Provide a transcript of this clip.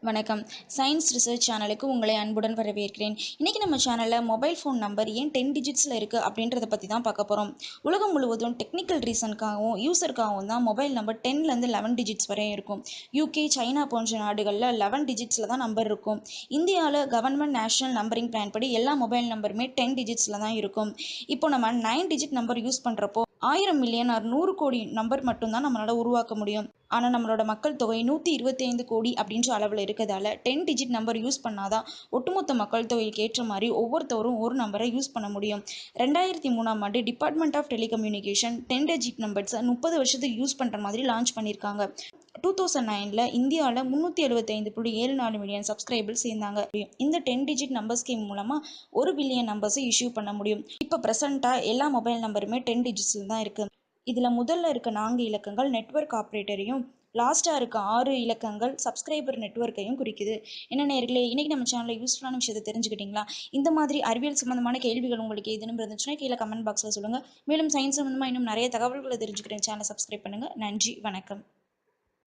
வணக்கம். Science research சேனலுக்கு உங்களை அன்புடன் வரவேற்கிறேன். இன்னைக்கு நம்ம சேனல்ல மொபைல் ஃபோன் நம்பர் ஏன் 10 டிஜிட்ஸ்ல இருக்கு அப்படின்றத பத்தி தான் பார்க்க போறோம். உலகம் முழுவதும் டெக்னிக்கல் ரீசனுக்காகவும் யூசருக்காகவும் தான் மொபைல் நம்பர் 10லேருந்து 11 டிஜிட்ஸ் வரை இருக்கும். யூகே, சைனா போன்ற நாடுகளில் 11 டிஜிட்ஸ்ல தான் நம்பர் இருக்கும். இந்தியாவில் கவர்மெண்ட் நேஷனல் நம்பரிங் பிளான் படி எல்லா மொபைல் நம்பருமே 10 டிஜிட்ஸ்ல தான் இருக்கும். இப்போ நம்ம 9 டிஜிட் நம்பர் யூஸ் பண்றப்போ 1000 மில்லியன் ஆர் 100 கோடி நம்பர் மட்டும்தான் நம்மளால உருவாக்க முடியும். ஆனால் நம்மளோட மக்கள் தொகை 125 கோடி அப்படின்ற அளவில் இருக்கிறதால 10 டிஜிட் நம்பர் யூஸ் பண்ணாதான் ஒட்டுமொத்த மக்கள் தொகைக்கு ஏற்ற மாதிரி ஒவ்வொருத்தரும் ஒரு நம்பரை யூஸ் பண்ண முடியும். 2003ஆம் ஆண்டு டிபார்ட்மெண்ட் ஆஃப் டெலிகம்யூனிகேஷன் 10 டிஜிட் நம்பர்ஸை 30 வருஷத்துக்கு யூஸ் பண்ணுற மாதிரி லான்ச் பண்ணியிருக்காங்க. 2009ல் இந்தியாவில் 375.74 மில்லியன் சப்ஸ்கிரைபர்ஸ் இருந்தாங்க. இந்த 10 டிஜிட் நம்பர் ஸ்கீம் மூலமாக 1 பில்லியன் நம்பர்ஸை இஷ்யூ பண்ண முடியும். இப்போ ப்ரெசென்ட்டாக எல்லா மொபைல் நம்பருமே 10 டிஜிட்ஸில் தான் இருக்குது. இதில் முதல்ல இருக்க 4 இலக்கங்கள் நெட்வொர்க் ஆப்ரேட்டரையும் லாஸ்ட்டாக இருக்க 6 இலக்கங்கள் சப்ஸ்கிரைபர் நெட்வொர்க்கையும் குறிக்குது. என்ன நேயர்களே, இன்னைக்கு நம்ம சேனலில் யூஸ்ஃபுல்லான விஷயத்தை தெரிஞ்சுக்கிட்டீங்களா? இந்த மாதிரி அறிவியல் சம்பந்தமான கேள்விகள் உங்களுக்கு எதுவும் இருந்துச்சுன்னா கீழே கமெண்ட் பாக்ஸில் சொல்லுங்கள். மேலும் சயின்ஸ் சம்பந்தமாக இன்னும் நிறைய தகவல்களை தெரிஞ்சுக்கிறேன். சேனலை சப்ஸ்கிரைப் பண்ணுங்கள். நன்றி, வணக்கம்.